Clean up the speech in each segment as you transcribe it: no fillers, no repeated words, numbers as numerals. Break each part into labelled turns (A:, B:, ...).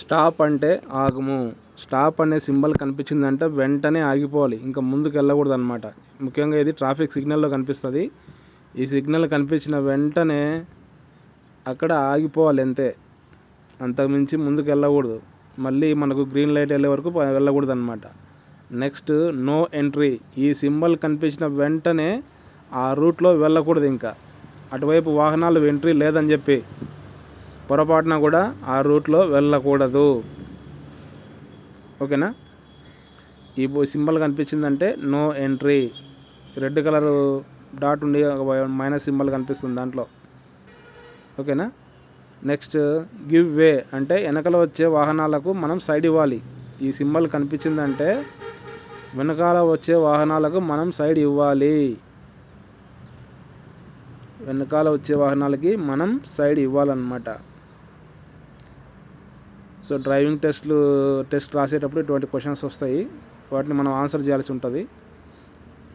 A: Stop అంటే ఆగుము. Stop అనే symbol కనిపించిందంటే వెంటనే ఆగిపోవాలి, ఇంకా ముందుకు వెళ్ళకూడదు అనమాట. ముఖ్యంగా ఇది ట్రాఫిక్ సిగ్నల్లో కనిపిస్తుంది. ఈ సిగ్నల్ కనిపించిన వెంటనే అక్కడ ఆగిపోవాలి అంతే, అంతకుమించి ముందుకు వెళ్ళకూడదు. మళ్ళీ మనకు గ్రీన్ లైట్ వెళ్ళే వరకు వెళ్ళకూడదు అనమాట. Next no entry. ఈ సింబల్ కనిపించిన వెంటనే ఆ రూట్లో వెళ్ళకూడదు, ఇంకా అటువైపు వాహనాలు ఎంట్రీ లేదని చెప్పి పొరపాటున కూడా ఆ రూట్లో వెళ్ళకూడదు. ఓకేనా? ఈ సింబల్ కనిపించిందంటే no entry. Red colour dot ఉండి మైనస్ సింబల్ కనిపిస్తుంది దాంట్లో. ఓకేనా? నెక్స్ట్ గివ్ వే అంటే వెనకాల వచ్చే వాహనాలకు మనం సైడ్ ఇవ్వాలి. ఈ సింబల్ కనిపించిందంటే వెనకాల వచ్చే వాహనాలకు మనం సైడ్ ఇవ్వాలి. వెనకాల వచ్చే వాహనాలకి మనం సైడ్ ఇవ్వాలన్నమాట. సో డ్రైవింగ్ టెస్ట్ రాసేటప్పుడు ఇటువంటి క్వశ్చన్స్ వస్తాయి, వాటిని మనం ఆన్సర్ చేయాల్సి ఉంటుంది.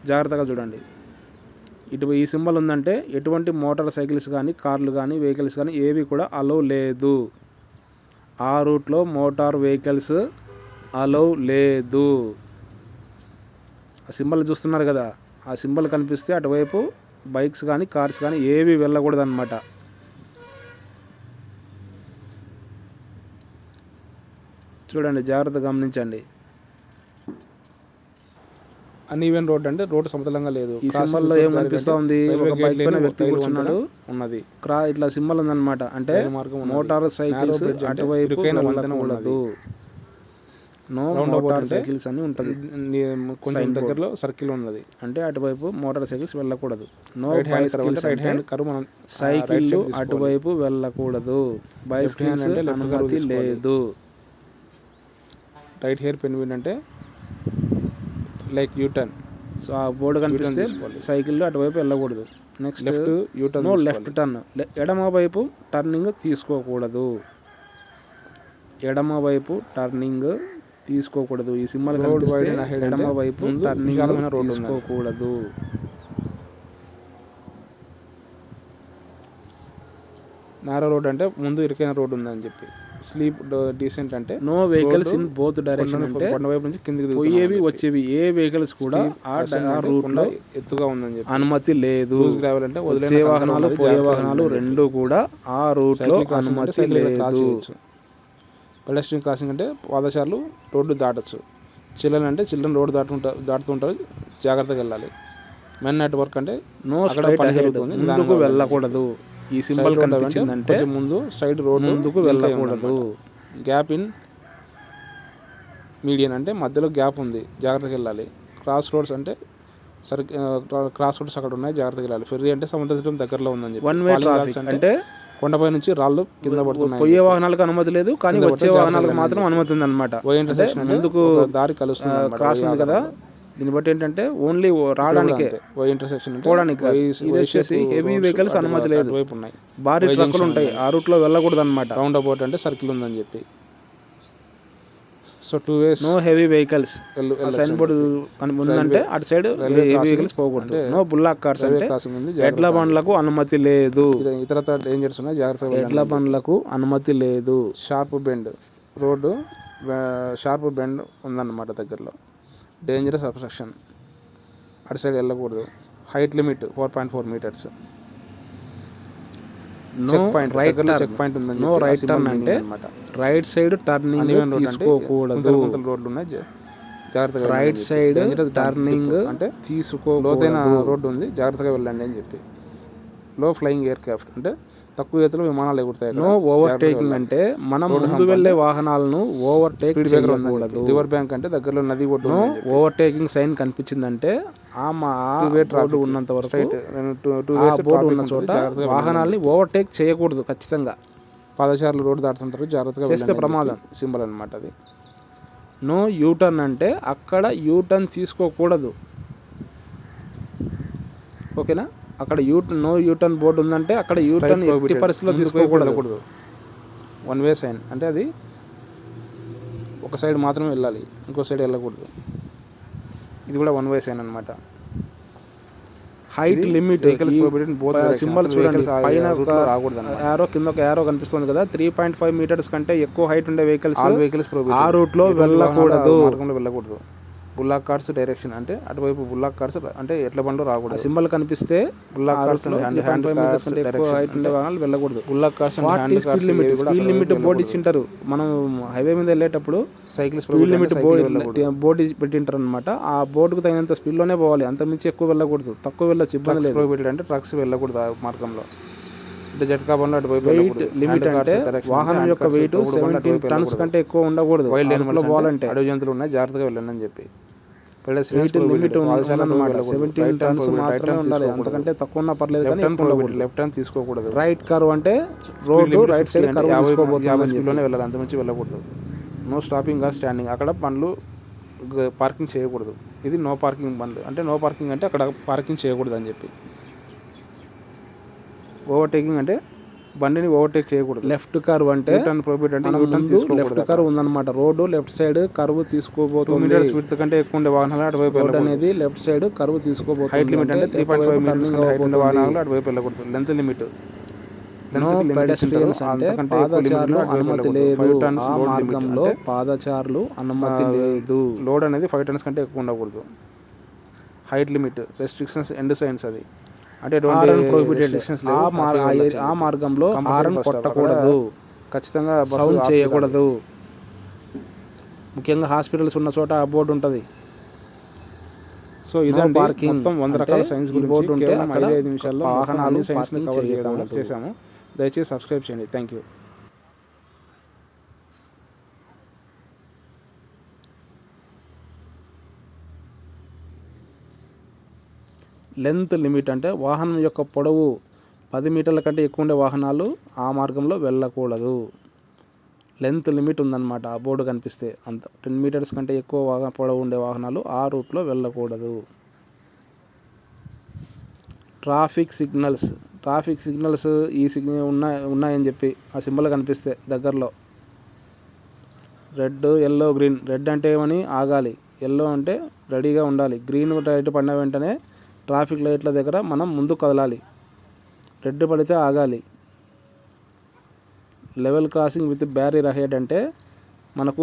A: జాగ్రత్తగా చూడండి. ఈ సింబల్ ఉందంటే ఎటువంటి మోటార్ సైకిల్స్ కానీ, కార్లు కానీ, వెహికల్స్ కానీ ఏవి కూడా అలౌ లేదు. ఆ రూట్లో మోటార్ వెహికల్స్ అలౌ లేదు. ఆ సింబల్ చూస్తున్నారు కదా, ఆ సింబల్ కనిపిస్తే అటువైపు బైక్స్ కానీ, కార్స్ కానీ ఏవి వెళ్ళకూడదు అన్నమాట. చూడండి, జాగ్రత్తగా గమనించండి. అన్ఈవెన్ రోడ్ అంటే రోడ్డు సమతలంగా లేదు. ఈ సింబల్లో ఏం కనిపిస్తూ ఉంది? ఒక బైక్ పైన వ్యక్తి కూర్చున్నాడు ఉన్నది. ఇట్లా సింబల్ ఉందన్నమాట. అంటే మోటార్ సైకిల్స్ అటువైపు వెళ్ళకూడదు. నో మోటార్ సైకిల్స్ అని ఉంటుంది. కొంచెం దగ్గరలో సర్కిల్ ఉన్నది అంటే అటువైపు మోటార్ సైకిల్స్ వెళ్ళకూడదు. నో బైసికల్స్ అంటే సైకిళ్ళు అటువైపు వెళ్ళకూడదు. బైసికల్స్ అనుమతి లేదు. రైట్ హెయిర్ పెన్విన్ అంటే లైక్ యూటర్న్. సో ఆ బోర్డు కనిపిస్తే సైకిళ్ళు అటువైపు వెళ్ళకూడదు. Next no left turn. ఎడమ వైపు టర్నింగ్ తీసుకోకూడదు. ఎడమ వైపు టర్నింగ్ తీసుకోకూడదు. ఈ సింబల్ కనిపిస్తే ఎడమ వైపు టర్నింగ్ తీసుకోకూడదు. నారో రోడ్ అంటే ముందు ఇరుకైన రోడ్డు ఉందని చెప్పి. స్లీప్ డీసెంట్ అంటే no vehicles in both direction అంటే కొండ వైపు నుంచి కిందికి పోయేవి వచ్చేవి ఏ వెహికల్స్ కూడా ఆ రూట్ లో ఎత్తుగా ఉందని చెప్పి అనుమతి లేదు. అంటే వచ్చే వాహనాలు పోయే వాహనాలు రెండు కూడా ఆ రూట్ లో అనుమతి లేదు. పెడెస్ట్రియన్ క్రాసింగ్ అంటే పాదచారులు రోడ్డు దాటచ్చు. చిల్డ్రన్ అంటే చిల్డ్రన్ రోడ్డు దాటుతుంటారు, జాగ్రత్తగా వెళ్ళాలి. మెన్ అట్ వర్క్ అంటే నో స్ట్రైట్ పని జరుగుతుంది, ముందుకు వెళ్ళకూడదు. ఈ సింబల్ కనిపించిందంటే ముందు సైడ్ రోడ్ ముందుకు వెళ్ళకూడదు. గ్యాప్ ఇన్ మీడియన్ అంటే మధ్యలో గ్యాప్ ఉంది, జాగ్రత్తగా వెళ్ళాలి. క్రాస్ రోడ్స్ అంటే క్రాస్ రోడ్స్ అక్కడ ఉన్నాయి, జాగ్రత్తగా వెళ్ళాలి. ఫెర్రీ అంటే సముద్ర తీరం దగ్గరలో ఉందని చెప్పి. వన్ వే ట్రాఫిక్ అంటే కొండపై నుంచి రాళ్ళు కింద పడుతున్నాయి. పోయే వాహనాలకు అనుమతి లేదు, కానీ వచ్చే వాహనాలకు మాత్రం అనుమతి ఉంది అనమాట. ముందుకు దారి కలుస్తుంది, క్రాస్ ఉంది కదా, దీన్ని బట్టి ఏంటంటే ఓన్లీ రావడానికే, ఇంటర్సెక్షన్ పోవడానికి. ఇది వచ్చేసి హెవీ వెహికల్స్ అనుమతి లేదు, భారీ ట్రక్కులు ఉంటాయి, ఆ రూట్లో వెళ్ళకూడదు అనమాట. రౌండ్ అబౌట్ అంటే సర్కిల్ ఉందని చెప్పి. So 2 ways no heavy vehicles. Sign board ఉందంటే అటు సైడ్ హెవీ వెహికల్స్ పోకూడదు. నో బుల్లాక్ కార్స్ అంటే ఎడ్ల బండ్లకు అనుమతి లేదు. ఇతర డేంజర్స్ ఉన్నాయి, జాగ్రత్తగా. ఎడ్ల బండ్లకు అనుమతి లేదు. Sharp bend road, sharp bend ఉందన్నమాట దగ్గరలో. డేంజరస్ అబ్స్ట్రక్షన్ అటు సైడ్ వెళ్ళకూడదు. Height limit 4.4 meters. Check point, check point ఉందని. నో రైట్ టర్న్ అంటే రైట్ సైడ్ టర్నింగ్ తీసుకోకూడదు. రోడ్లు ఉన్నాయి, జాగ్రత్తగా. రైట్ సైడ్ టర్నింగ్ అంటే లోతైన రోడ్డు ఉంది, జాగ్రత్తగా వెళ్ళండి అని చెప్పి. లో ఫ్లయింగ్ ఎయిర్ క్రాఫ్ట్ అంటే తక్కువ ఎత్తులో విమానాలు ఎగురుతాయి. నో ఓవర్టేకింగ్ అంటే మనం ముందు వెళ్లే వాహనాలను ఓవర్టేక్ చేయకూడదు. రివర్ బ్యాంక్ అంటే దగ్గరలో నది ఒడ్డు. నో ఓవర్టేకింగ్ సైన్ కనిపించిందంటే రోడ్డు ఉన్నంత వరకు, బోర్డు ఉన్న చోట వాహనాలని ఓవర్టేక్ చేయకూడదు ఖచ్చితంగా. పాదచారులు రోడ్డు దాటుతుంటారు, జాగ్రత్తగా చేస్తే ప్రమాదం సింబల్ అనమాట అది. నో యూటర్న్ అంటే అక్కడ యూటర్న్ తీసుకోకూడదు. ఓకేనా? అక్కడ నో యూటర్న్ బోర్డు ఉందంటే అక్కడ యూటర్న్ ఎట్టి పరిస్థితిలో తీసుకోకూడదు. వన్ వే సైన్ అంటే అది ఒక సైడ్ మాత్రమే వెళ్ళాలి, ఇంకో సైడ్ వెళ్ళకూడదు. ఇది కూడా వన్ వే సైన్ అనమాట. హైట్ లిమిట్ సింబల్ చూడండి, పైన ఒక యారో కింద ఒక యారో కనిపిస్తుంది కదా, 3.5 మీటర్స్ కంటే ఎక్కువ హైట్ ఉండే వెహికల్స్ ఆ రూట్ లో వెళ్ళకూడదు. బుల్లాక్ కార్స్ డైరెక్షన్ అంటే అటువైపు బుల్లాక్ కార్స్ అంటే ఎట్ల బండ్లు రాకూడదు. సింబల్ కనిపిస్తే బుల్లాక్ కార్స్ ఎక్కువ హైట్ ఉండే వాహనాలు వెళ్ళకూడదు. బుల్లాక్ కార్స్ స్పీడ్ లిమిట్ బోర్డు ఇచ్చింటారు. మనం హైవే మీద వెళ్ళేటప్పుడు స్పీడ్ లిమిట్ బోర్డు పెట్టింటారు అనమాట. ఆ బోర్డుకు తగినంత స్పీడ్ లోనే పోవాలి, అంత మించి ఎక్కువ వెళ్ళకూడదు. తక్కువ వెళ్ళచ్చు, ఇబ్బంది లేదు. అంటే ట్రక్స్ వెళ్ళకూడదు ఆ మార్గంలో. వెయిట్ లిమిట్ అంటే వాహనం యొక్క వెయిట్ 17 టన్స్ కంటే ఎక్కువ ఉండకూడదు. వైల్డ్ యానిమల్స్ పోవాలంటే అడవి జంతువులు ఉన్నాయి, జాగ్రత్తగా వెళ్ళండి అని చెప్పి. వెయిట్ లిమిట్ ఉందన్నమాట, 17 టన్స్ మాత్రమే ఉండాలి. అంతకంటే తక్కువ ఉన్నా పర్లేదు కానీ లెఫ్ట్ టర్న్ తీసుకోకూడదు. రైట్ కర్వ్ అంటే రోడ్డు రైట్ సైడ్ కర్వ్ తీసుకోబోతుంది, 50 స్పీడ్లోనే వెళ్ళాలి, అంత మించి వెళ్ళకూడదు. నో స్టాపింగ్ ఆర్ స్టాండింగ్, అక్కడ బండ్లు పార్కింగ్ చేయకూడదు. ఇది నో పార్కింగ్ బండ్లు అంటే నో పార్కింగ్ అంటే అక్కడ పార్కింగ్ చేయకూడదు అని చెప్పి. ఓవర్టేకింగ్ అంటే బండిని ఓవర్టేక్ చేయకూడదు. లెఫ్ట్ కర్వ్ అంటే లెఫ్ట్ కర్వ్ ఉందన్నమాట, రోడ్డు లెఫ్ట్ సైడ్ కర్వ్ తీసుకోబోతుంది. 2 మీటర్స్ విడ్త్ కంటే ఎక్కువ ఉండే వాహనాలు అటువైపు రోడ్ అనేది లెఫ్ట్ సైడ్ కర్వ్ తీసుకోబోతుంది. హైట్ లిమిట్ అంటే 3.5 మీటర్స్ హైట్ ఉండే వాహనాలు అటువైపు వెళ్ళకూడదు. లెంత్ లిమిట్ పెడెస్ట్రియన్స్ అంటే పాదచారులు అనుమతి లేదు. ఆ మార్గంలో పాదచారులు అనుమతి లేదు. లోడ్ అనేది 5 టన్స్ కంటే ఎక్కువ ఉండకూడదు. Height limit restrictions end science అది అంటే ఆ మార్గంలో హారన్ కొట్టకూడదు, ఖచ్చితంగా సౌండ్ చేయకూడదు. ముఖ్యంగా హాస్పిటల్స్ ఉన్న చోట ఆ బోర్డు ఉంటుంది. సో ఇదే పార్కింగ్ మొత్తం 100 రకాల సైన్స్ గురించి బోర్డు ఉంటే 5 నిమిషాల్లో వాహనాలు సైన్స్ ని కవర్ చేయడం చేశాము. దయచేసి సబ్స్క్రైబ్ చేయండి. Thank you. లెంత్ లిమిట్ అంటే వాహనం యొక్క పొడవు 10 మీటర్ల కంటే ఎక్కువ ఉండే వాహనాలు ఆ మార్గంలో వెళ్ళకూడదు. లెంత్ లిమిట్ ఉందన్నమాట, ఆ బోర్డు కనిపిస్తే అంత 10 మీటర్స్ కంటే ఎక్కువ పొడవు ఉండే వాహనాలు ఆ రూట్లో వెళ్ళకూడదు. ట్రాఫిక్ సిగ్నల్స్ ఈ సిగ్నల్ ఉన్నాయని చెప్పి ఆ సింబల్ కనిపిస్తే దగ్గరలో రెడ్ ఎల్లో గ్రీన్, రెడ్ అంటే ఏమని ఆగాలి, ఎల్లో అంటే రెడీగా ఉండాలి, గ్రీన్ లైట్ పడిన వెంటనే ట్రాఫిక్ లైట్ల దగ్గర మనం ముందు కదలాలి, రెడ్ పడితే ఆగాలి. Level crossing with barrier ahead అంటే మనం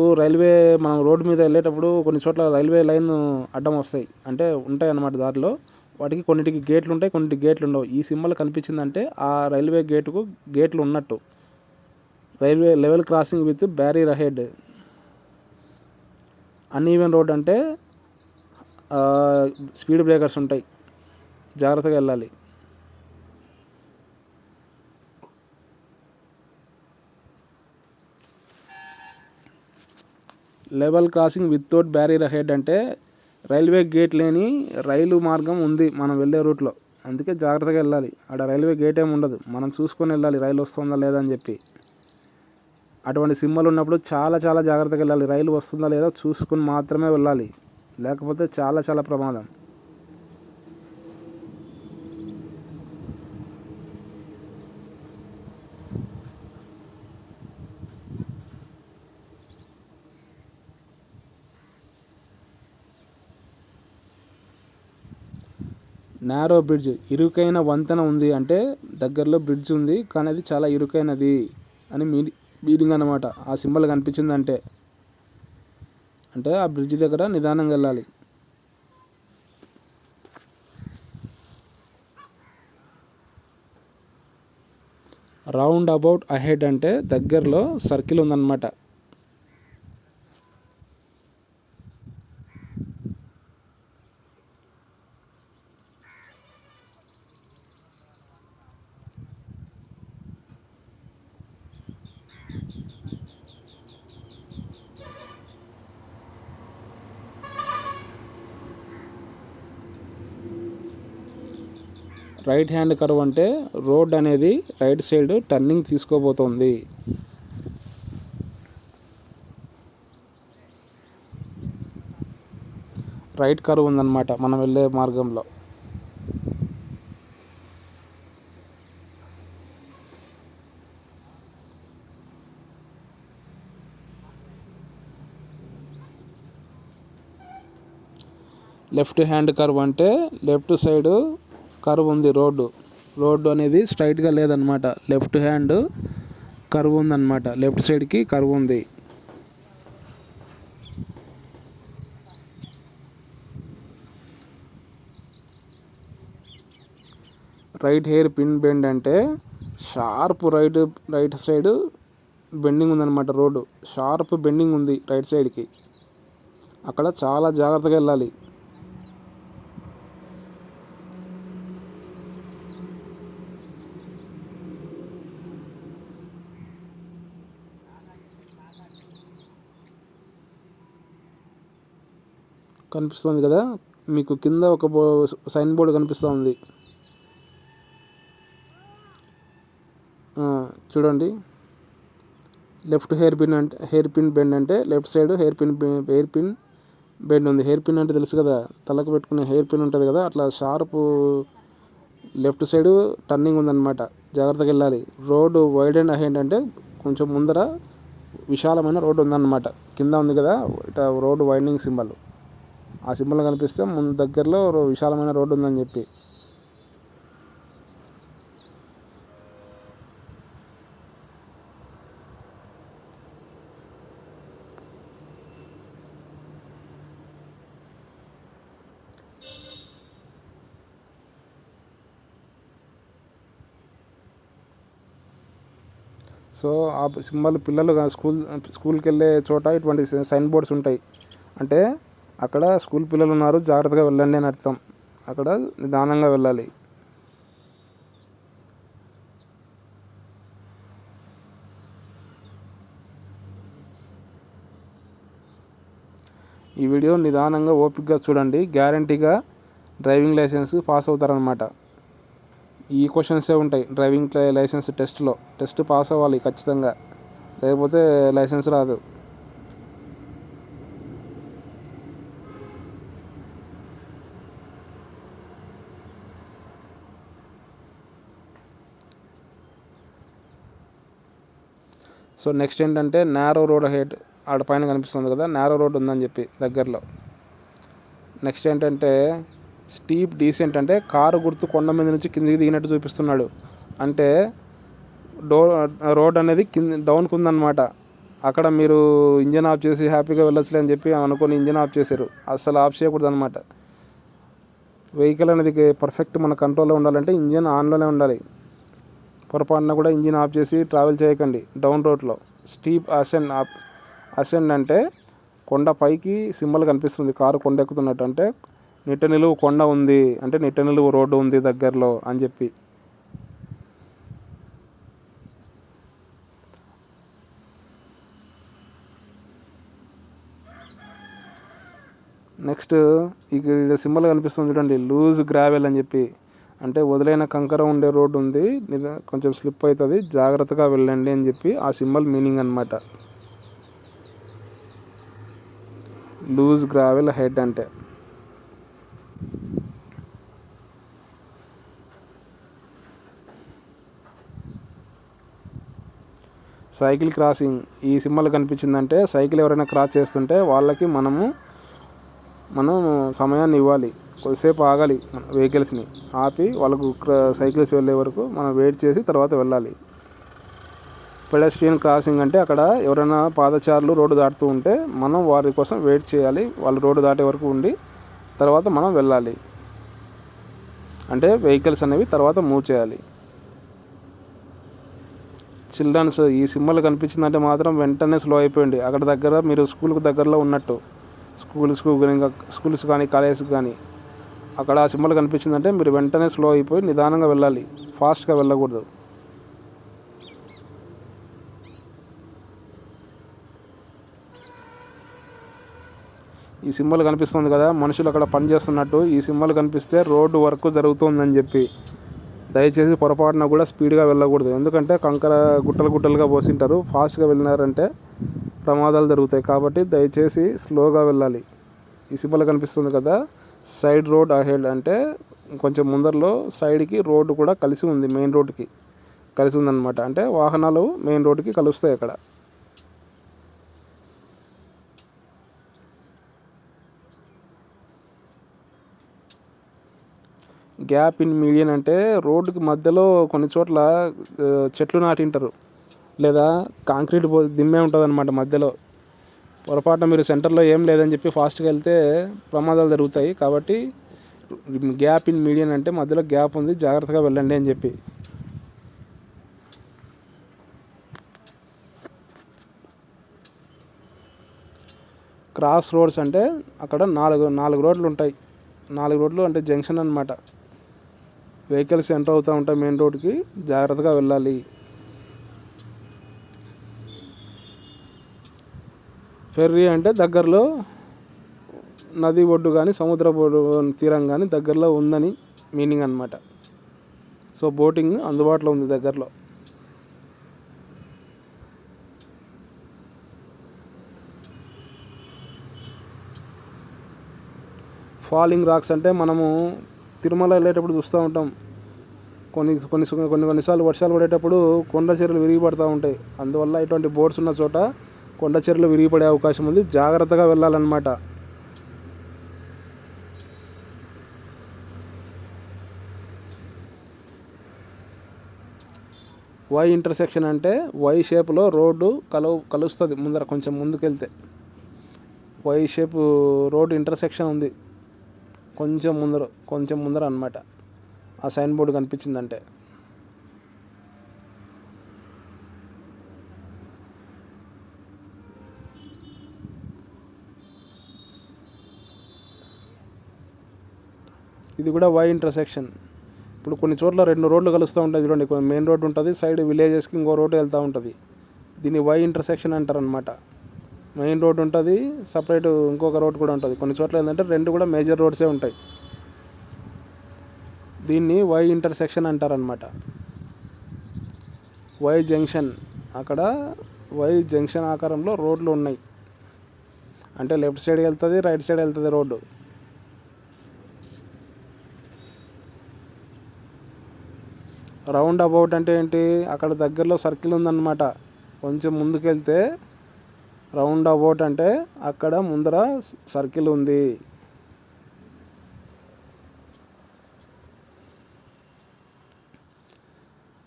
A: రోడ్డు మీద వెళ్ళేటప్పుడు కొన్ని చోట్ల రైల్వే లైన్ అడ్డం వస్తాయి, అంటే ఉంటాయి అన్నమాట దారిలో. వాటికి కొన్నిటికి గేట్లు ఉంటాయి, కొన్నిటికి గేట్లు ఉండవు. ఈ సింబల్ కనిపించిందంటే ఆ రైల్వే గేటుకు గేట్లు ఉన్నట్టు. Level crossing with barrier ahead. Uneven road అంటే స్పీడ్ బ్రేకర్స్ ఉంటాయి, జాగ్రత్తగా వెళ్ళాలి. Level crossing without barrier ahead అంటే రైల్వే గేట్ లేని రైలు మార్గం ఉంది మనం వెళ్ళే రూట్లో, అందుకే జాగ్రత్తగా వెళ్ళాలి. అక్కడ రైల్వే గేట్ ఏమి ఉండదు, మనం చూసుకొని వెళ్ళాలి రైలు వస్తుందా లేదా అని చెప్పి. అటువంటి సింబల్ ఉన్నప్పుడు చాలా చాలా జాగ్రత్తగా వెళ్ళాలి. రైలు వస్తుందా లేదా చూసుకుని మాత్రమే వెళ్ళాలి, లేకపోతే చాలా చాలా ప్రమాదం. నారో బ్రిడ్జ్, ఇరుకైన వంతెన ఉంది అంటే దగ్గరలో బ్రిడ్జ్ ఉంది కానీ అది చాలా ఇరుకైనది అని మీనింగ్ అన్నమాట. ఆ సింబల్ కనిపించిందంటే అంటే ఆ బ్రిడ్జ్ దగ్గర నిదానంగా వెళ్ళాలి. రౌండ్ అబౌట్ అహెడ్ అంటే దగ్గరలో సర్కిల్ ఉందన్నమాట. రైట్ హ్యాండ్ కర్వ్ అంటే రోడ్ అనేది రైట్ సైడ్ టర్నింగ్ తీసుకోబోతోంది. రైట్ కర్వ్ ఉందన్నమాట మనం వెళ్ళే మార్గంలో. లెఫ్ట్ హ్యాండ్ కర్వ్ అంటే లెఫ్ట్ సైడ్ కర్వ్ ఉంది. రోడ్డు అనేది స్ట్రైట్గా లేదనమాట. లెఫ్ట్ హ్యాండ్ కర్వ్ ఉందన్నమాట. లెఫ్ట్ సైడ్కి కర్వ్ ఉంది. రైట్ హెయిర్ పిన్ బెండ్ అంటే షార్ప్ రైట్ సైడ్ బెండింగ్ ఉందన్నమాట. రోడ్డు షార్ప్ బెండింగ్ ఉంది రైట్ సైడ్కి. అక్కడ చాలా జాగ్రత్తగా వెళ్ళాలి. కనిపిస్తుంది కదా మీకు, కింద ఒక సైన్ బోర్డు కనిపిస్తుంది చూడండి. లెఫ్ట్ హెయిర్ పిన్ బెండ్ అంటే left side hair pin bend ఉంది. హెయిర్ పిన్ అంటే తెలుసు కదా, తలకు పెట్టుకునే హెయిర్ పిన్ ఉంటుంది కదా, అట్లా షార్ప్ లెఫ్ట్ సైడ్ టర్నింగ్ ఉందన్నమాట. జాగ్రత్తగా వెళ్ళాలి. రోడ్డు వైడ్ అండ్ అహెడ్ అంటే కొంచెం ముందర విశాలమైన రోడ్డు ఉందన్నమాట. కింద ఉంది కదా ఇట్లా రోడ్డు వైండింగ్ సింబల్, ఆ సింబల్ కనిపిస్తే ముందు దగ్గరలో విశాలమైన రోడ్డు ఉందని చెప్పి. సో ఆ సింబల్ పిల్లలు స్కూల్కి వెళ్ళే చోట ఇటువంటి సైన్ బోర్డ్స్ ఉంటాయి. అంటే అక్కడ స్కూల్ పిల్లలు ఉన్నారు, జాగ్రత్తగా వెళ్ళండి అని అర్థం. అక్కడ నిదానంగా వెళ్ళాలి. ఈ వీడియో నిదానంగా ఓపికగా చూడండి. గ్యారంటీగా డ్రైవింగ్ లైసెన్స్ పాస్ అవుతారనమాట. ఈ క్వశ్చన్సే ఉంటాయి డ్రైవింగ్ లైసెన్స్ టెస్ట్లో. టెస్ట్ పాస్ అవ్వాలి ఖచ్చితంగా, లేకపోతే లైసెన్స్ రాదు. సో నెక్స్ట్ ఏంటంటే నేరో రోడ్ హెడ్, ఆడ పైన కనిపిస్తుంది కదా నేరో రోడ్ ఉందని చెప్పి దగ్గరలో. నెక్స్ట్ ఏంటంటే స్టీప్ డీసెంట్ అంటే కారు గుర్తు కొండ మీద నుంచి కిందికి దిగినట్టు చూపిస్తున్నాడు. అంటే రోడ్ అనేది డౌన్కి ఉందన్నమాట. అక్కడ మీరు ఇంజన్ ఆఫ్ చేసి హ్యాపీగా వెళ్ళొచ్చులే అని చెప్పి అనుకొని ఇంజన్ ఆఫ్ చేశారు. అస్సలు ఆఫ్ చేయకూడదు అనమాట. వెహికల్ అనేది పర్ఫెక్ట్ మన కంట్రోల్లో ఉండాలంటే ఇంజన్ ఆన్లోనే ఉండాలి. పొరపాటున కూడా ఇంజిన్ ఆఫ్ చేసి ట్రావెల్ చేయకండి డౌన్ రోడ్లో. స్టీప్ అసెండ్ అంటే కొండ పైకి సింబల్ కనిపిస్తుంది, కారు కొండ ఎక్కుతున్నట్టు. అంటే నిట్ట నిలువు కొండ ఉంది అంటే నిట్ట నిలువు రోడ్డు ఉంది దగ్గరలో అని చెప్పి. నెక్స్ట్ ఇక్కడ సింబల్ కనిపిస్తుంది చూడండి, లూజ్ గ్రావెల్ అని చెప్పి. అంటే వదిలైన కంకర ఉండే రోడ్డు ఉంది, కొంచెం స్లిప్ అవుతుంది, జాగ్రత్తగా వెళ్ళండి అని చెప్పి ఆ సింబల్ మీనింగ్ అనమాట. లూజ్ గ్రావెల్ హెడ్ అంటే. సైకిల్ క్రాసింగ్, ఈ సింబల్ కనిపించిందంటే సైకిల్ ఎవరైనా క్రాస్ చేస్తుంటే వాళ్ళకి మనం సమయాన్ని ఇవ్వాలి. కొద్దిసేపు ఆగాలి, వెహికల్స్ని ఆపి వాళ్ళకు సైకిల్స్ వెళ్ళే వరకు మనం వెయిట్ చేసి తర్వాత వెళ్ళాలి. పెడెస్ట్రియన్ క్రాసింగ్ అంటే అక్కడ ఎవరైనా పాదచారులు రోడ్డు దాటుతూ ఉంటే మనం వారి కోసం వెయిట్ చేయాలి. వాళ్ళు రోడ్డు దాటే వరకు ఉండి తర్వాత మనం వెళ్ళాలి. అంటే వెహికల్స్ అనేవి తర్వాత మూవ్ చేయాలి. చిల్డ్రన్స్, ఈ సింబల్ కనిపించిందంటే మాత్రం వెంటనే స్లో అయిపోయింది. అక్కడ దగ్గర మీరు స్కూల్కి దగ్గరలో ఉన్నట్టు, స్కూల్స్ కానీ కాలేజెస్ కానీ అక్కడ ఆ సింబల్ కనిపించిందంటే మీరు వెంటనే స్లో అయిపోయి నిదానంగా వెళ్ళాలి, ఫాస్ట్గా వెళ్ళకూడదు. ఈ సింబల్ కనిపిస్తుంది కదా, మనుషులు అక్కడ పని చేస్తున్నట్టు. ఈ సింబల్ కనిపిస్తే రోడ్డు వర్క్ జరుగుతుందని చెప్పి. దయచేసి పొరపాటున కూడా స్పీడ్గా వెళ్ళకూడదు. ఎందుకంటే కంకర గుట్టలుగా పోసింటారు. ఫాస్ట్గా వెళ్ళినారంటే ప్రమాదాలు జరుగుతాయి. కాబట్టి దయచేసి స్లోగా వెళ్ళాలి. ఈ సింబల్ కనిపిస్తుంది కదా, సైడ్ రోడ్ అహెడ్ అంటే కొంచెం ముందరలో సైడ్కి రోడ్డు కూడా కలిసి ఉంది, మెయిన్ రోడ్డుకి కలిసి ఉందన్నమాట. అంటే వాహనాలు మెయిన్ రోడ్డుకి కలుస్తాయి అక్కడ. గ్యాప్ ఇన్ మీడియన్ అంటే రోడ్డుకి మధ్యలో కొన్ని చోట్ల చెట్లు నాటింటారు, లేదా కాంక్రీట్ దిమ్మే ఉంటుంది అనమాట మధ్యలో. పొరపాటున మీరు సెంటర్లో ఏం లేదని చెప్పి ఫాస్ట్గా వెళ్తే ప్రమాదాలు జరుగుతాయి. కాబట్టి గ్యాప్ ఇన్ మీడియన్ అంటే మధ్యలో గ్యాప్ ఉంది, జాగ్రత్తగా వెళ్ళండి అని చెప్పి. క్రాస్ రోడ్స్ అంటే అక్కడ నాలుగు రోడ్లు ఉంటాయి. 4 రోడ్లు అంటే జంక్షన్ అనమాట. వెహికల్స్ ఎంటర్ అవుతూ ఉంటాయి మెయిన్ రోడ్కి, జాగ్రత్తగా వెళ్ళాలి. ఫెర్రీ అంటే దగ్గరలో నది ఒడ్డు కానీ సముద్ర తీరం కానీ దగ్గరలో ఉందని మీనింగ్ అనమాట. సో బోటింగ్ అందుబాటులో ఉంది దగ్గరలో. ఫాలింగ్ రాక్స్ అంటే మనము తిరుమల వెళ్ళేటప్పుడు చూస్తూ ఉంటాం. కొన్నిసార్లు వర్షాలు పడేటప్పుడు కొండ చర్యలు విరిగిపడుతూ ఉంటాయి. అందువల్ల ఇటువంటి బోర్డ్స్ ఉన్న చోట కొండ చర్యలు విరిగిపడే అవకాశం ఉంది, జాగ్రత్తగా వెళ్ళాలన్నమాట. వై ఇంటర్సెక్షన్ అంటే వై షేప్లో రోడ్డు కలుస్తుంది ముందర, కొంచెం ముందుకెళ్తే వై షేప్ రోడ్డు ఇంటర్సెక్షన్ ఉంది కొంచెం ముందర అన్నమాట. ఆ సైన్ బోర్డు కనిపించిందంటే. ఇది కూడా వై ఇంటర్సెక్షన్. ఇప్పుడు కొన్ని చోట్ల 2 రోడ్లు కలుస్తూ ఉంటాయి చూడండి. మెయిన్ రోడ్డు ఉంటుంది, సైడ్ విలేజెస్కి ఇంకో రోడ్డు వెళ్తూ ఉంటుంది. దీన్ని వై ఇంటర్సెక్షన్ అంటారు అనమాట. మెయిన్ రోడ్డు ఉంటుంది, సపరేట్ ఇంకొక రోడ్ కూడా ఉంటుంది. కొన్ని చోట్ల ఏంటంటే 2 కూడా మేజర్ రోడ్సే ఉంటాయి. దీన్ని వై ఇంటర్సెక్షన్ అంటారనమాట. వై జంక్షన్, అక్కడ వై జంక్షన్ ఆకారంలో రోడ్లు ఉన్నాయి. అంటే లెఫ్ట్ సైడ్ వెళ్తుంది, రైట్ సైడ్ వెళ్తుంది రోడ్డు. రౌండ్ అబౌట్ అంటే ఏంటి? అక్కడ దగ్గరలో సర్కిల్ ఉందన్నమాట. కొంచెం ముందుకెళ్తే రౌండ్ అబౌట్ అంటే అక్కడ ముందర సర్కిల్ ఉంది.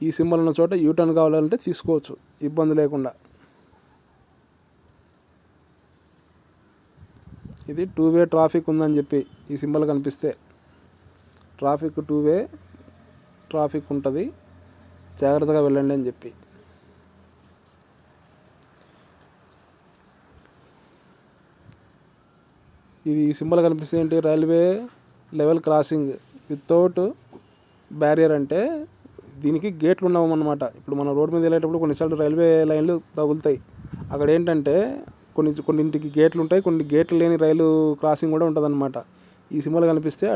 A: ఈ సింబల్ ఉన్న చోట యూటర్న్ కావాలంటే తీసుకోవచ్చు ఇబ్బంది లేకుండా. ఇది 2-వే ట్రాఫిక్ ఉందని చెప్పి ఈ సింబల్ కనిపిస్తే, ట్రాఫిక్ 2-వే ట్రాఫిక్ ఉంటుంది, జాగ్రత్తగా వెళ్ళండి అని చెప్పి. ఇది ఈ సింబల్ కనిపిస్తే ఏంటి? Railway level crossing without barrier అంటే దీనికి గేట్లు ఉండవన్నమాట. ఇప్పుడు మనం రోడ్డు మీద వెళ్ళేటప్పుడు కొన్నిసార్లు రైల్వే లైన్లు తగులుతాయి. అక్కడ ఏంటంటే కొన్నింటికి గేట్లు ఉంటాయి, కొన్ని గేట్లు లేని రైలు క్రాసింగ్ కూడా ఉంటుందన్నమాట. ఈ సింబల్ కనిపిస్తే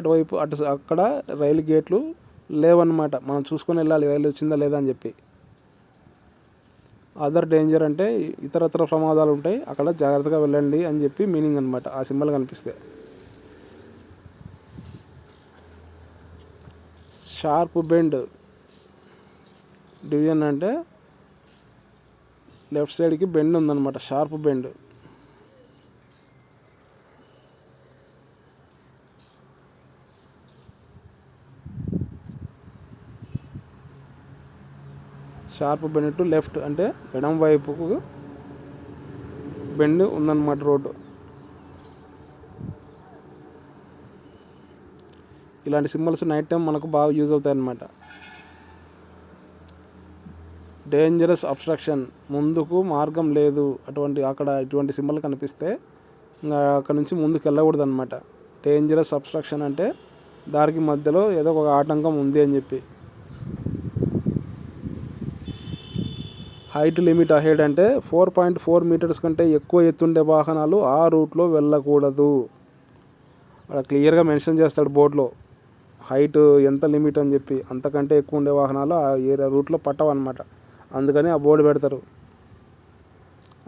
A: అక్కడ రైలు గేట్లు లేవన్నమాట. మనం చూసుకొని వెళ్ళాలి రైలు వచ్చిందా లేదా అని చెప్పి. అదర్ డేంజర్ అంటే ఇతరత్ర ప్రమాదాలు ఉంటాయి, అక్కడ జాగ్రత్తగా వెళ్ళండి అని చెప్పి మీనింగ్ అనమాట ఆ సింబల్ కనిపిస్తే. షార్ప్ బెండ్ డివిజన్ అంటే లెఫ్ట్ సైడ్కి బెండ్ ఉందన్నమాట, sharp bend. Sharp bend to left అంటే ఎడం వైపుకు బెండ్ ఉందన్నమాట రోడ్డు. ఇలాంటి సింబల్స్ నైట్ టైం మనకు బాగా యూజ్ అవుతాయి అన్నమాట. డేంజరస్ అబ్స్ట్రక్షన్, ముందుకు మార్గం లేదు, అక్కడ ఇటువంటి సింబల్ కనిపిస్తే ఇంకా అక్కడ నుంచి ముందుకు వెళ్ళకూడదు అనమాట. డేంజరస్ అబ్స్ట్రక్షన్ అంటే దారికి మధ్యలో ఏదో ఒక ఆటంకం ఉంది అని చెప్పి. హైట్ లిమిట్ అహెడ్ అంటే 4.4 మీటర్స్ కంటే ఎక్కువ ఎత్తుండే వాహనాలు ఆ రూట్లో వెళ్ళకూడదు. అక్కడ క్లియర్గా మెన్షన్ చేస్తాడు బోర్డులో హైట్ ఎంత లిమిట్ అని చెప్పి. అంతకంటే ఎక్కువ ఉండే వాహనాలు ఆ ఏరియా రూట్లో పట్టవన్నమాట. అందుకని ఆ బోర్డు పెడతారు,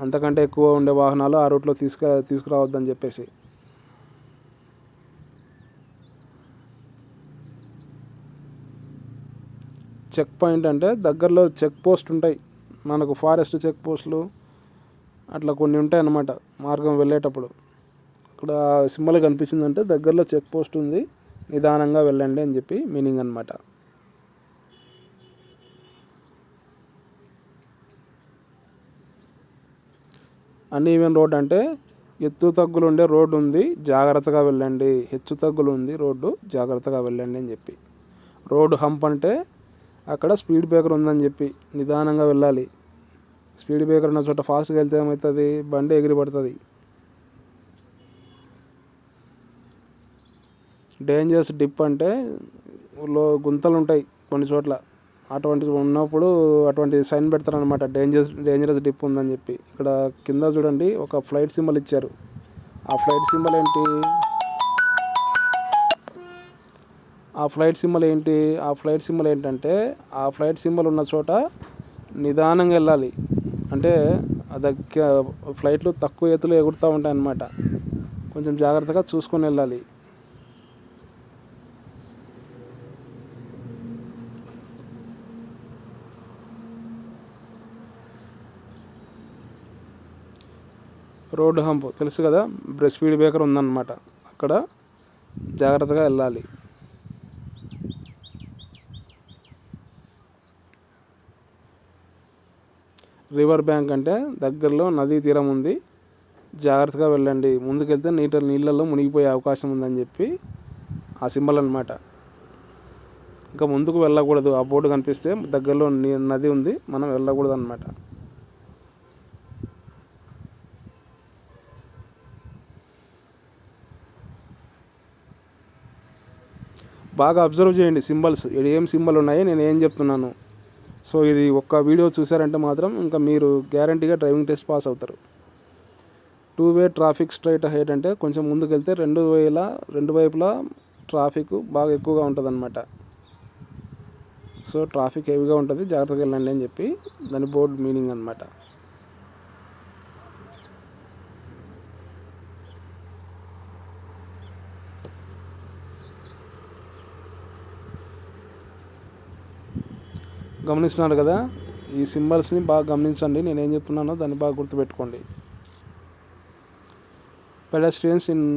A: అంతకంటే ఎక్కువ ఉండే వాహనాలు ఆ రూట్లో తీసుకురావద్దని చెప్పేసి. చెక్ పాయింట్ అంటే దగ్గరలో చెక్ పోస్ట్ ఉంటాయి మనకు, ఫారెస్ట్ చెక్ పోస్టులు అట్లా కొన్ని ఉంటాయి అన్నమాట మార్గం వెళ్ళేటప్పుడు. ఇక్కడ సింబల్ కనిపించిందంటే దగ్గరలో చెక్ పోస్ట్ ఉంది, నిదానంగా వెళ్ళండి అని చెప్పి మీనింగ్ అనమాట. అన్ఈవెన్ రోడ్ అంటే ఎత్తు తగ్గులు ఉండే రోడ్డు ఉంది, జాగ్రత్తగా వెళ్ళండి. హెచ్చు తగ్గులు ఉంది రోడ్డు, జాగ్రత్తగా వెళ్ళండి అని చెప్పి. రోడ్డు హంప్ అంటే అక్కడ స్పీడ్ బ్రేకర్ ఉందని చెప్పి నిదానంగా వెళ్ళాలి. స్పీడ్ బ్రేకర్ ఉన్న చోట ఫాస్ట్గా వెళ్తే ఏమవుతుంది, బండి ఎగిరి పడుతుంది. డేంజరస్ డిప్ అంటే గుంతలు ఉంటాయి కొన్ని చోట్ల, అటువంటివి ఉన్నప్పుడు అటువంటి సైన్ పెడతారనమాట, డేంజరస్ డిప్ ఉందని చెప్పి. ఇక్కడ కింద చూడండి ఒక ఫ్లైట్ సింబల్ ఇచ్చారు. ఆ ఫ్లైట్ సింబల్ ఏంటి, ఆ ఫ్లైట్ సింబల్ ఏంటంటే ఆ ఫ్లైట్ సింబల్ ఉన్న చోట నిదానంగా వెళ్ళాలి. అంటే ఫ్లైట్లు తక్కువ ఎత్తులో ఎగురుతూ ఉంటాయి అన్నమాట, కొంచెం జాగ్రత్తగా చూసుకొని వెళ్ళాలి. రోడ్డు హంప్ తెలుసు కదా, స్పీడ్ బ్రేకర్ ఉందన్నమాట, అక్కడ జాగ్రత్తగా వెళ్ళాలి. రివర్ బ్యాంక్ అంటే దగ్గరలో నదీ తీరం ఉంది, జాగ్రత్తగా వెళ్ళండి, ముందుకెళ్తే నీళ్ళల్లో మునిగిపోయే అవకాశం ఉందని చెప్పి ఆ సింబల్ అనమాట. ఇంకా ముందుకు వెళ్ళకూడదు, ఆ బోర్డు కనిపిస్తే దగ్గరలో నది ఉంది, మనం వెళ్ళకూడదు అనమాట. బాగా అబ్జర్వ్ చేయండి సింబల్స్, ఏం సింబల్ ఉన్నాయి, నేను ఏం చెప్తున్నాను. సో ఇది ఒక్క వీడియో చూసారంటే మాత్రం ఇంకా మీరు గ్యారంటీగా డ్రైవింగ్ టెస్ట్ పాస్ అవుతారు. 2 వే ట్రాఫిక్ స్ట్రైట్ అహెడ్ అంటే కొంచెం ముందుకెళ్తే రెండు వైపులా ట్రాఫిక్ బాగా ఎక్కువగా ఉంటుంది అనమాట. సో ట్రాఫిక్ హెవీగా ఉంటుంది, జాగ్రత్తగా వెళ్ళండి అని చెప్పి దాని బోర్డు మీనింగ్ అనమాట. గమనిస్తున్నారు కదా, ఈ సింబల్స్ని బాగా గమనించండి, నేనేం చెప్తున్నానో దాన్ని బాగా గుర్తుపెట్టుకోండి. పెడస్ట్రియన్స్ ఇన్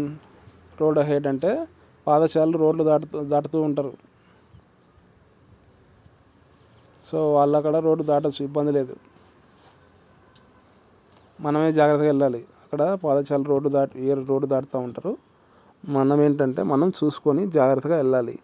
A: రోడ్ అహెడ్ అంటే పాదచారులు రోడ్లు దాటుతూ ఉంటారు. సో వాళ్ళు అక్కడ రోడ్డు దాటచ్చు, ఇబ్బంది లేదు. మనమే జాగ్రత్తగా వెళ్ళాలి, అక్కడ పాదచారులు రోడ్డు దాటుతూ ఉంటారు. మనం ఏంటంటే మనం చూసుకొని జాగ్రత్తగా వెళ్ళాలి.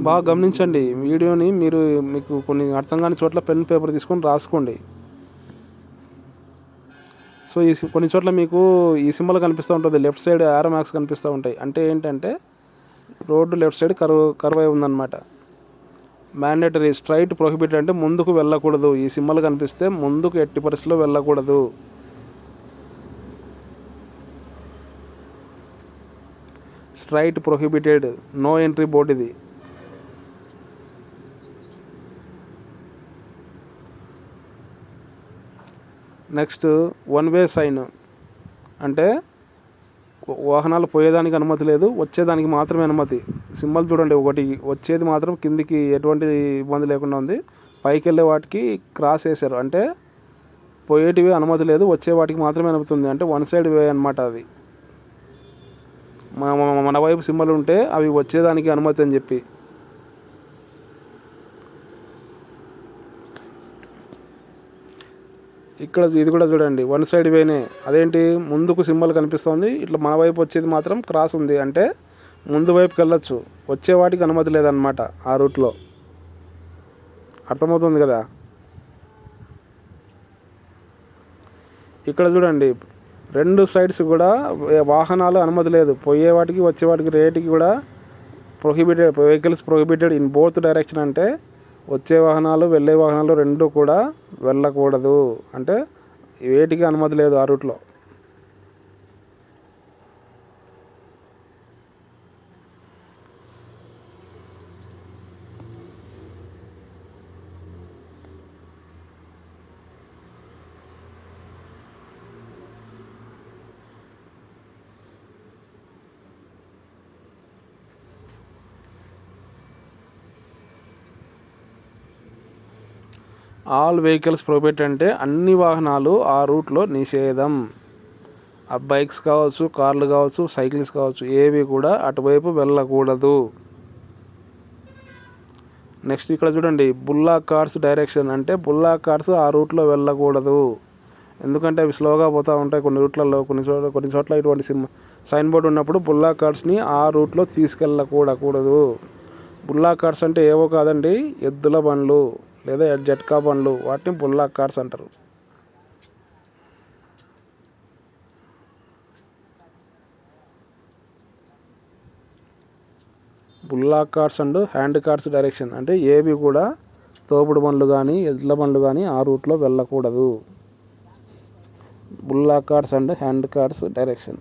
A: బాగా గమనించండి వీడియోని, మీకు కొన్ని అర్థం కాని చోట్ల పెన్ పేపర్ తీసుకొని రాసుకోండి. సో కొన్ని చోట్ల మీకు ఈ సింబల్ కనిపిస్తూ ఉంటుంది, లెఫ్ట్ సైడ్ యారో మార్క్స్ కనిపిస్తూ ఉంటాయి. అంటే ఏంటంటే రోడ్డు లెఫ్ట్ సైడ్ కర్వ్ అయి ఉందన్నమాట. మ్యాండేటరీ స్ట్రైట్ ప్రొహిబిటెడ్ అంటే ముందుకు వెళ్ళకూడదు, ఈ సింబల్ కనిపిస్తే ముందుకు ఎట్టి పరిస్థితిలో వెళ్ళకూడదు. Straight prohibited, no entry board ఇది. నెక్స్ట్ 1 వే సైన్ అంటే వాహనాలు పోయేదానికి అనుమతి లేదు, వచ్చేదానికి మాత్రమే అనుమతి. సింబల్ చూడండి, ఒకటి వచ్చేది మాత్రం కిందికి ఎటువంటి ఇబ్బంది లేకుండా ఉంది, పైకి వెళ్ళే వాటికి క్రాస్ వేశారు, అంటే పోయేటివి అనుమతి లేదు, వచ్చే వాటికి మాత్రమే అనుమతి. అంటే 1 సైడ్ వే అనమాట అది. మన వైపు సింబల్ ఉంటే అవి వచ్చేదానికి అనుమతి అని చెప్పి. ఇక్కడ ఇది కూడా చూడండి, 1 సైడ్ వేనే. అదేంటి, ముందుకు సింబల్ కనిపిస్తుంది, ఇట్లా మన వైపు వచ్చేది మాత్రం క్రాస్ ఉంది, అంటే ముందు వైపుకి వెళ్ళొచ్చు, వచ్చే వాటికి అనుమతి లేదన్నమాట ఆ రూట్లో. అర్థమవుతుంది కదా. ఇక్కడ చూడండి, 2 సైడ్స్ కూడా వాహనాలు అనుమతి లేదు, పోయే వాటికి వచ్చే వాటికి రేటుకి కూడా prohibited, vehicles prohibited in both direction. అంటే వచ్చే వాహనాలు వెళ్ళే వాహనాలు రెండు కూడా వెళ్ళకూడదు, అంటే వేటికి అనుమతి లేదు ఆ రూట్లో. ఆల్ వెహికల్స్ ప్రొహిబిటెడ్ అంటే అన్ని వాహనాలు ఆ రూట్లో నిషేధం. ఆ బైక్స్ కావచ్చు, కార్లు కావచ్చు, సైకిల్స్ కావచ్చు, ఏవి కూడా అటువైపు వెళ్ళకూడదు. నెక్స్ట్ ఇక్కడ చూడండి, బుల్లా కార్స్ డైరెక్షన్ అంటే బుల్లా కార్స్ ఆ రూట్లో వెళ్ళకూడదు. ఎందుకంటే అవి స్లోగా పోతూ ఉంటాయి కొన్ని రూట్లలో. కొన్ని చోట్ల ఇటువంటి సైన్ బోర్డు ఉన్నప్పుడు బుల్లా కార్స్ని ఆ రూట్లో తీసుకెళ్ళకూడదు. బుల్లా కార్స్ అంటే ఏవో కాదండి, ఎద్దుల బండ్లు లేదా జట్కా బండ్లు, వాటిని బుల్లా కార్స్ అంటారు. Bulla cars and hand cars direction అంటే ఏవి కూడా తోపుడు బండ్లు కానీ ఎడ్ల బండ్లు కానీ ఆ రూట్లో వెళ్ళకూడదు. Bulla cars and hand cars direction.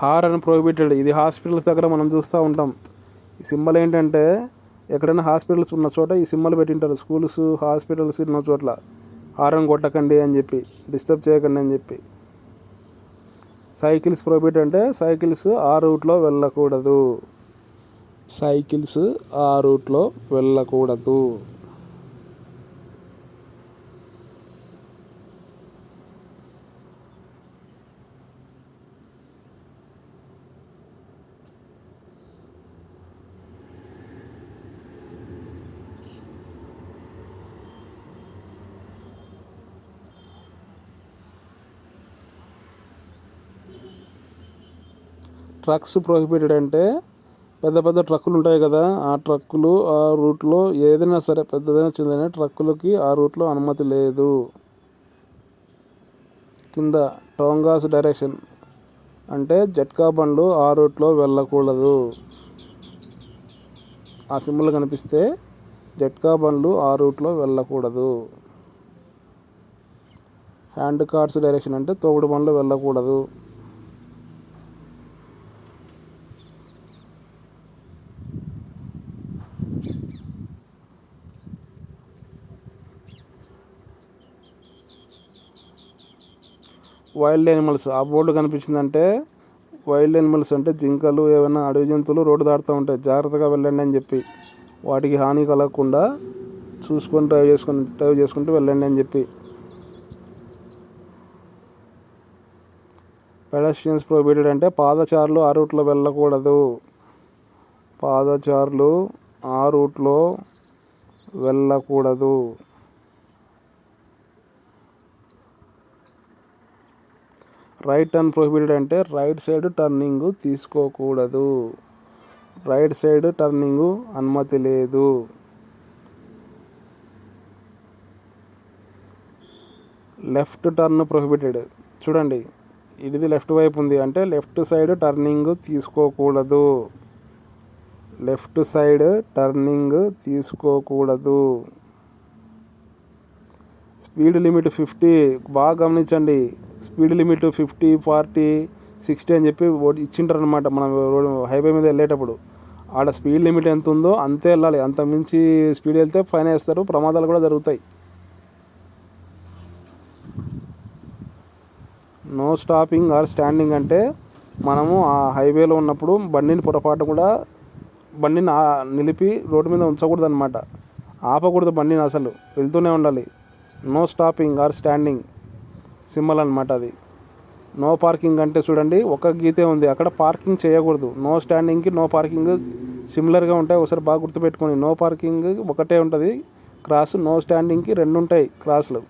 A: Horn prohibited. ఇది హాస్పిటల్స్ దగ్గర మనం చూస్తూ ఉంటాం. ఈ సింబల్ ఏంటంటే ఎక్కడైనా హాస్పిటల్స్ ఉన్న చోట ఈ సింబల్ పెట్టింటారు. స్కూల్స్, హాస్పిటల్స్ ఉన్న చోట్ల హారన్ కొట్టకండి అని చెప్పి, డిస్టర్బ్ చేయకండి అని చెప్పి. సైకిల్స్ ప్రొహిబిటెడ్ అంటే సైకిల్స్ ఆ రూట్లో వెళ్ళకూడదు. సైకిల్స్ ఆ రూట్లో వెళ్ళకూడదు. ట్రక్స్ ప్రొహిబిటెడ్ అంటే పెద్ద పెద్ద ట్రక్కులు ఉంటాయి కదా, ఆ ట్రక్కులు ఆ రూట్లో ఏదైనా సరే పెద్దదైనా చిన్నదైనా ట్రక్కులకి ఆ రూట్లో అనుమతి లేదు. కింద టోంగాస్ డైరెక్షన్ అంటే జట్కా బండ్లు ఆ రూట్లో వెళ్ళకూడదు. ఆ సింబల్ కనిపిస్తే జట్కా బండ్లు ఆ రూట్లో వెళ్ళకూడదు. హ్యాండ్ కార్స్ డైరెక్షన్ అంటే తోపుడు బండ్లు వెళ్ళకూడదు. Wild animals. ఆ బోర్డు కనిపించిందంటే వైల్డ్ యానిమల్స్ అంటే జింకలు, ఏమైనా అడవి జంతువులు రోడ్డు దాటుతూ ఉంటాయి, జాగ్రత్తగా వెళ్ళండి అని చెప్పి, వాటికి హాని కలగకుండా చూసుకొని డ్రైవ్ చేసుకుంటూ వెళ్ళండి అని చెప్పి. పెడస్ట్రియన్స్ ప్రొహిబిటెడ్ అంటే పాదచారులు ఆ రూట్లో వెళ్ళకూడదు. పాదచారులు ఆ రూట్లో వెళ్ళకూడదు. రైట్ టర్న్ ప్రొహిబిటెడ్ అంటే రైట్ సైడ్ టర్నింగ్ తీసుకోకూడదు. రైట్ సైడ్ టర్నింగ్ అనుమతి లేదు. Left turn prohibited. చూడండి, ఇది లెఫ్ట్ వైపు ఉంది అంటే లెఫ్ట్ సైడ్ టర్నింగ్ తీసుకోకూడదు. లెఫ్ట్ సైడ్ టర్నింగ్ తీసుకోకూడదు. Speed limit 50. బాగా గమనించండి, స్పీడ్ లిమిట్ 50, 40, 60 అని చెప్పి ఇచ్చింటారు అనమాట. మనం హైవే మీద వెళ్ళేటప్పుడు ఆడ స్పీడ్ లిమిట్ ఎంత ఉందో అంతే వెళ్ళాలి. అంత మించి స్పీడ్ వెళ్తే ఫైన్ వేస్తారు, ప్రమాదాలు కూడా జరుగుతాయి. నో స్టాపింగ్ ఆర్ స్టాండింగ్ అంటే మనము ఆ హైవేలో ఉన్నప్పుడు బండిని పొరపాటు కూడా నిలిపి రోడ్డు మీద ఉంచకూడదు అనమాట. ఆపకూడదు బండిని, అసలు వెళ్తూనే ఉండాలి. No stopping or standing symbol అనమాట అది. నో పార్కింగ్ అంటే చూడండి, ఒక గీతే ఉంది, అక్కడ పార్కింగ్ చేయకూడదు. నో స్టాండింగ్కి నో పార్కింగ్ సిమిలర్గా ఉంటాయి, ఒకసారి బాగా గుర్తుపెట్టుకోండి. నో పార్కింగ్ ఒకటే ఉంటుంది క్రాస్, నో స్టాండింగ్కి 2 ఉంటాయి క్రాస్లు.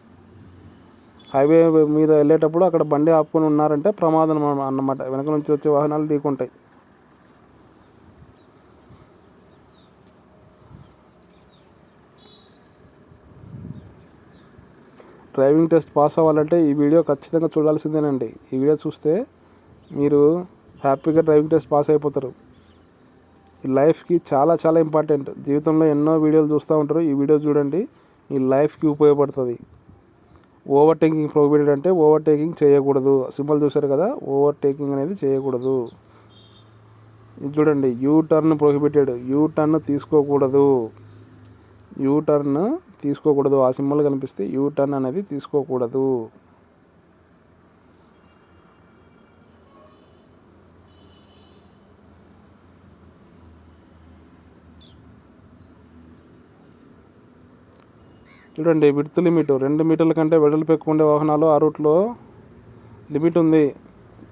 A: హైవే మీద వెళ్ళేటప్పుడు అక్కడ బండి ఆపుకొని ఉన్నారంటే ప్రమాదం అన్నమాట, వెనక నుంచి వచ్చే వాహనాలు ఢీకొంటాయి. డ్రైవింగ్ టెస్ట్ పాస్ అవ్వాలంటే ఈ వీడియో ఖచ్చితంగా చూడాల్సిందేనండి. ఈ వీడియో చూస్తే మీరు హ్యాపీగా డ్రైవింగ్ టెస్ట్ పాస్ అయిపోతారు. ఈ లైఫ్కి చాలా చాలా ఇంపార్టెంట్. జీవితంలో ఎన్నో వీడియోలు చూస్తూ ఉంటారు, ఈ వీడియో చూడండి, ఈ లైఫ్కి ఉపయోగపడుతుంది. ఓవర్టేకింగ్ ప్రొహిబిటెడ్ అంటే ఓవర్టేకింగ్ చేయకూడదు. సింబల్ చూశారు కదా, ఓవర్టేకింగ్ అనేది చేయకూడదు. ఇది చూడండి, you turn prohibited. You turn తీసుకోకూడదు. యూ టర్న్ తీసుకోకూడదు. ఆ సింబల్ కనిపిస్తే యూ టర్న్ అనేది తీసుకోకూడదు. చూడండి, విడ్త్ లిమిట్ 2 మీటర్ల కంటే వెడల్పు ఎక్కువ ఉండే వాహనాలు ఆ రూట్లో లిమిట్ ఉంది.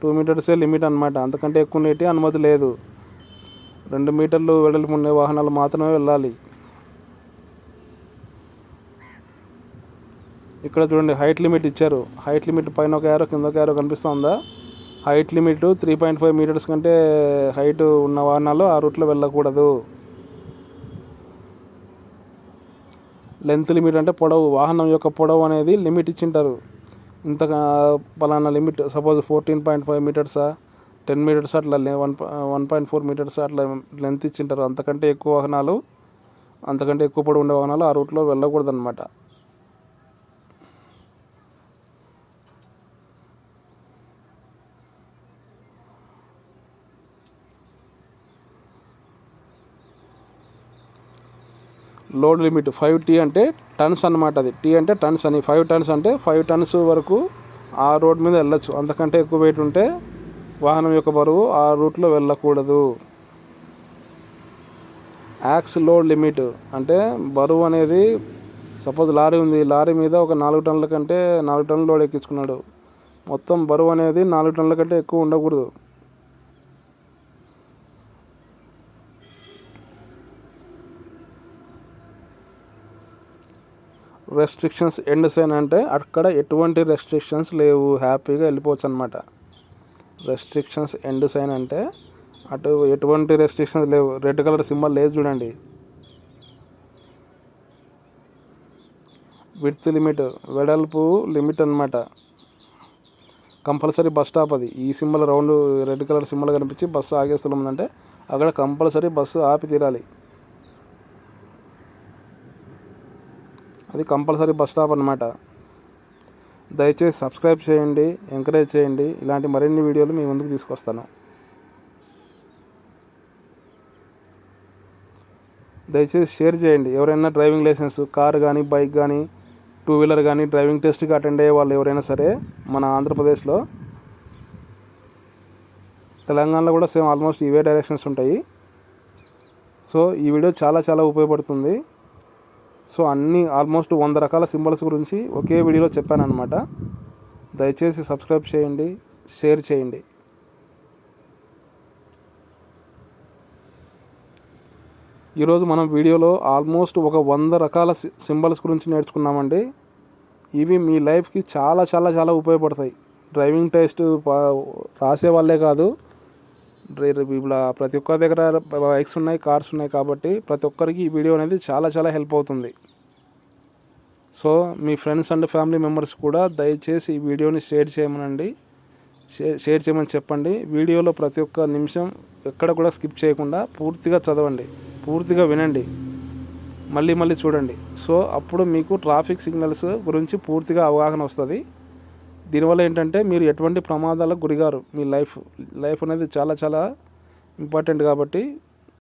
A: 2 మీటర్సే లిమిట్ అనమాట. అంతకంటే ఎక్కువ ఉండేటి అనుమతి లేదు. 2 మీటర్లు వెడల్పు ఉండే వాహనాలు మాత్రమే వెళ్ళాలి. ఇక్కడ చూడండి, హైట్ లిమిట్ ఇచ్చారు. హైట్ లిమిట్ పైన ఒక యారో కింద ఒక యారో కనిపిస్తుందా? హైట్ లిమిట్ 3.5 మీటర్స్ కంటే హైట్ ఉన్న వాహనాలు ఆ రూట్లో వెళ్ళకూడదు. లెంత్ లిమిట్ అంటే పొడవు, వాహనం యొక్క పొడవు అనేది లిమిట్ ఇచ్చింటారు. ఇంత పలానా లిమిట్, సపోజ్ 14.5 మీటర్సా, 10 మీటర్స్ అట్లా 1.4 మీటర్స్ అట్లా లెంత్ ఇచ్చింటారు. అంతకంటే ఎక్కువ వాహనాలు, అంతకంటే ఎక్కువ పొడవు ఉండే వాహనాలు ఆ రూట్లో వెళ్ళకూడదు అనమాట. లోడ్ లిమిట్ 5T అంటే టన్స్ అనమాట. అది T అంటే టన్స్ అని, 5 టన్స్ అంటే 5 టన్స్ వరకు ఆ రోడ్ మీద వెళ్ళచ్చు. అంతకంటే ఎక్కువ వెయిట్ ఉంటే వాహనం యొక్క బరువు ఆ రూట్లో వెళ్ళకూడదు. యాక్స్ లోడ్ లిమిట్ అంటే బరువు అనేది, సపోజ్ లారీ ఉంది, లారీ మీద ఒక 4 టన్నుల కంటే 4 టన్నుల లోడ్ ఎక్కించుకున్నాడు. మొత్తం బరువు అనేది 4 టన్నుల కంటే ఎక్కువ ఉండకూడదు. రెస్ట్రిక్షన్స్ ఎండ్ సైన్ అంటే అక్కడ ఎటువంటి రెస్ట్రిక్షన్స్ లేవు, హ్యాపీగా వెళ్ళిపోవచ్చు అనమాట. రెస్ట్రిక్షన్స్ ఎండ్ సైన్ అంటే అటు ఎటువంటి రెస్ట్రిక్షన్స్ లేవు. రెడ్ కలర్ సింబల్ లేదు చూడండి. విడ్త్ లిమిట్ వెడల్పు లిమిట్ అనమాట. కంపల్సరీ బస్ స్టాప్ అది. ఈ symbol round red colour symbol కనిపించి బస్సు ఆగేస్తుందంటే అక్కడ కంపల్సరీ బస్సు ఆపి తీరాలి. అది కంపల్సరీ బస్ స్టాప్ అనమాట. దయచేసి సబ్స్క్రైబ్ చేయండి, ఎంకరేజ్ చేయండి. ఇలాంటి మరిన్ని వీడియోలు మీ ముందుకు తీసుకొస్తాను. దయచేసి షేర్ చేయండి. ఎవరైనా డ్రైవింగ్ లైసెన్స్, కార్ కానీ, బైక్ కానీ, 2 వీలర్ కానీ డ్రైవింగ్ టెస్ట్కి అటెండ్ అయ్యే వాళ్ళు ఎవరైనా సరే మన ఆంధ్రప్రదేశ్లో, తెలంగాణలో కూడా సేమ్ ఆల్మోస్ట్ ఇవే డైరెక్షన్స్ ఉంటాయి. సో ఈ వీడియో చాలా చాలా ఉపయోగపడుతుంది. సో అన్నీ ఆల్మోస్ట్ 100 రకాల సింబల్స్ గురించి ఒకే వీడియోలో చెప్పాను అనమాట. దయచేసి సబ్స్క్రైబ్ చేయండి, షేర్ చేయండి. ఈరోజు మనం వీడియోలో ఆల్మోస్ట్ ఒక 100 రకాల సింబల్స్ గురించి నేర్చుకున్నామండి. ఇవి మీ లైఫ్కి చాలా చాలా చాలా ఉపయోగపడతాయి. డ్రైవింగ్ టెస్ట్ రాసే వాళ్ళే కాదు, ఇలా ప్రతి ఒక్కరి దగ్గర బైక్స్ ఉన్నాయి, కార్స్ ఉన్నాయి కాబట్టి ప్రతి ఒక్కరికి ఈ వీడియో అనేది చాలా చాలా హెల్ప్ అవుతుంది. So me friends and family members కూడా దయచేసి ఈ వీడియోని షేర్ చేయమనండి, షేర్ చేయమని చెప్పండి. వీడియోలో ప్రతి ఒక్క నిమిషం ఎక్కడ కూడా స్కిప్ చేయకుండా పూర్తిగా చదవండి, పూర్తిగా వినండి, మళ్ళీ మళ్ళీ చూడండి. సో అప్పుడు మీకు ట్రాఫిక్ సిగ్నల్స్ గురించి పూర్తిగా అవగాహన వస్తుంది. దీనివల్ల ఏంటంటే మీరు ఎటువంటి ప్రమాదాలకు గురిగారు. మీ లైఫ్ అనేది చాలా చాలా ఇంపార్టెంట్ కాబట్టి